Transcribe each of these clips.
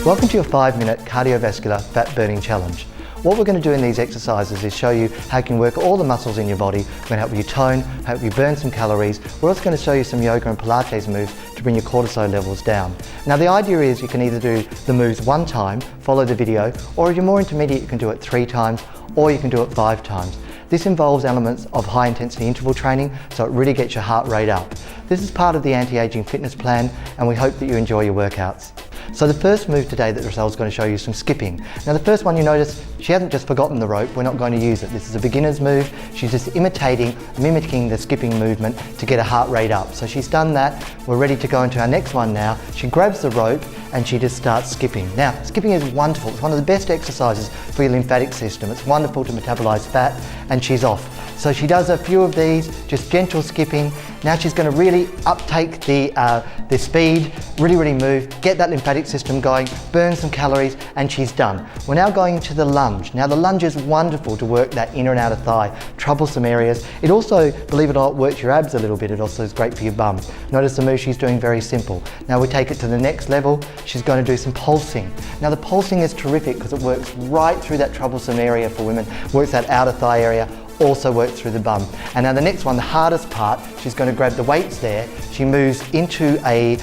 Welcome to your 5-minute cardiovascular fat burning challenge. What we're going to do in these exercises is show you how you can work all the muscles in your body. We're going to help you tone, help you burn some calories. We're also going to show you some yoga and Pilates moves to bring your cortisol levels down. Now the idea is you can either do the moves one time, follow the video, or if you're more intermediate you can do it 3 times, or you can do it 5 times. This involves elements of high intensity interval training, so it really gets your heart rate up. This is part of the anti-aging fitness plan, and we hope that you enjoy your workouts. So the first move today that Rochelle's going to show you is some skipping. Now the first one, you notice she hasn't just forgotten the rope, we're not going to use it. This is a beginner's move. She's just mimicking the skipping movement to get her heart rate up. So she's done that. We're ready to go into our next one now. She grabs the rope and she just starts skipping. Now skipping is wonderful. It's one of the best exercises for your lymphatic system. It's wonderful to metabolize fat, and she's off. So she does a few of these, just gentle skipping. Now she's going to really uptake the speed, really move, get that lymphatic system going, burn some calories, and she's done. We're now going to the lunge. Now the lunge is wonderful to work that inner and outer thigh, troublesome areas. It also, believe it or not, works your abs a little bit. It also is great for your bum. Notice the move she's doing, very simple. Now we take it to the next level. She's going to do some pulsing. Now the pulsing is terrific because it works right through that troublesome area for women, works that outer thigh area, also works through the bum. And now the next one, the hardest part, she's going to grab the weights there. She moves into a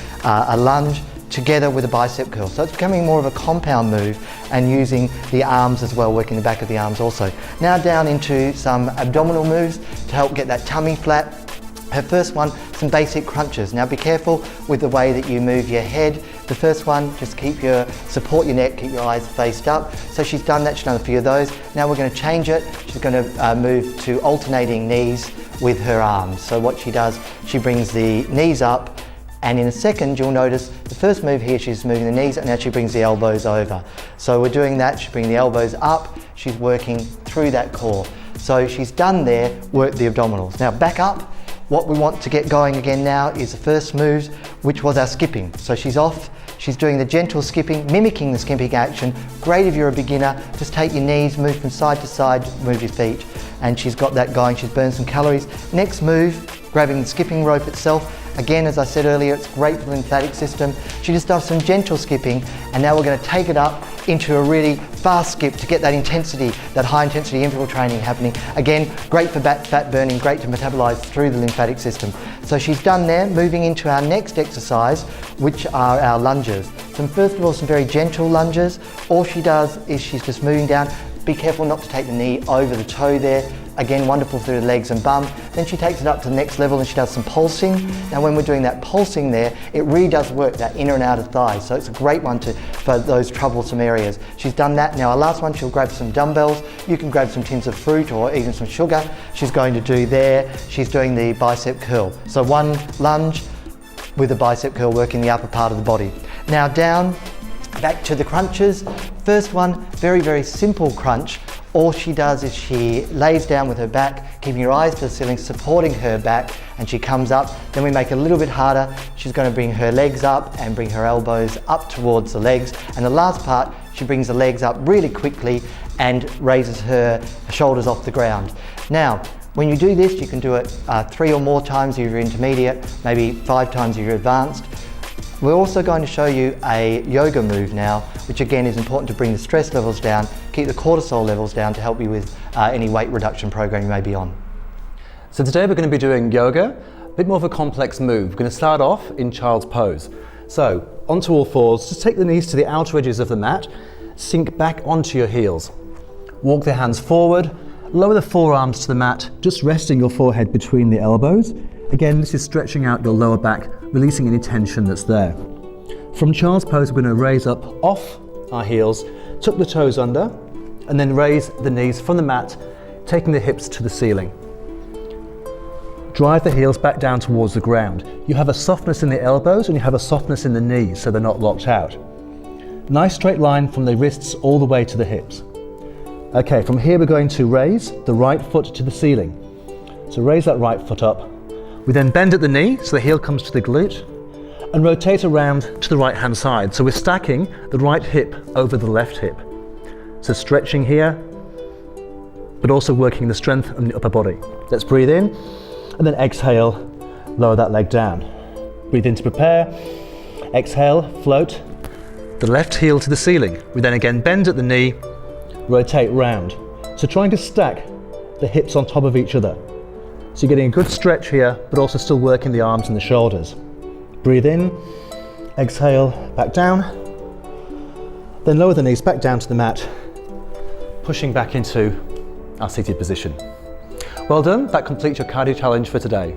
lunge together with a bicep curl. So it's becoming more of a compound move and using the arms as well, working the back of the arms also. Now down into some abdominal moves to help get that tummy flat. Her first one, some basic crunches. Now be careful with the way that you move your head. The first one, just support your neck, keep your eyes faced up. So she's done that, she's done a few of those. Now we're going to change it. She's going to move to alternating knees with her arms. So what she does, she brings the knees up, and in a second you'll notice the first move here, she's moving the knees, and now she brings the elbows over. So we're doing that, she's bringing the elbows up, she's working through that core. So she's done there, work the abdominals. Now back up. What we want to get going again now is the first move, which was our skipping. So she's off, she's doing the gentle skipping, mimicking the skipping action. Great if you're a beginner, just take your knees, move from side to side, move your feet. And she's got that going, she's burned some calories. Next move, grabbing the skipping rope itself. Again, as I said earlier, it's great for the lymphatic system. She just does some gentle skipping, and now we're going to take it up into a really fast skip to get that intensity, that high intensity interval training happening. Again, great for fat burning, great to metabolize through the lymphatic system. So she's done there, moving into our next exercise, which are our lunges. So first of all, some very gentle lunges. All she does is she's just moving down. Be careful not to take the knee over the toe there. Again, wonderful through the legs and bum. Then she takes it up to the next level and she does some pulsing. Now when we're doing that pulsing there, it really does work that inner and outer thigh. So it's a great one for those troublesome areas. She's done that. Now our last one, she'll grab some dumbbells. You can grab some tins of fruit or even some sugar. She's going to do there. She's doing the bicep curl. So one lunge with a bicep curl working the upper part of the body. Now down, back to the crunches. First one, very simple crunch. All she does is she lays down with her back, keeping her eyes to the ceiling, supporting her back, and she comes up. Then we make it a little bit harder. She's going to bring her legs up and bring her elbows up towards the legs. And the last part, she brings the legs up really quickly and raises her shoulders off the ground. Now, when you do this, you can do it 3 or more times if you're intermediate, maybe 5 times if you're advanced. We're also going to show you a yoga move now, which again is important to bring the stress levels down, keep the cortisol levels down to help you with any weight reduction program you may be on. So today we're going to be doing yoga, a bit more of a complex move. We're going to start off in child's pose. So onto all fours, just take the knees to the outer edges of the mat, sink back onto your heels. Walk the hands forward, lower the forearms to the mat, just resting your forehead between the elbows. Again, this is stretching out your lower back, releasing any tension that's there. From child's pose, we're going to raise up off our heels, tuck the toes under, and then raise the knees from the mat, taking the hips to the ceiling. Drive the heels back down towards the ground. You have a softness in the elbows and you have a softness in the knees, so they're not locked out. Nice straight line from the wrists all the way to the hips. Okay, from here we're going to raise the right foot to the ceiling. So raise that right foot up. We then bend at the knee, so the heel comes to the glute, and rotate around to the right hand side. So we're stacking the right hip over the left hip. So stretching here, but also working the strength of the upper body. Let's breathe in, and then exhale, lower that leg down. Breathe in to prepare. Exhale, float the left heel to the ceiling. We then again bend at the knee, rotate round. So trying to stack the hips on top of each other. So you're getting a good stretch here, but also still working the arms and the shoulders. Breathe in, exhale, back down. Then lower the knees back down to the mat, pushing back into our seated position. Well done, that completes your cardio challenge for today.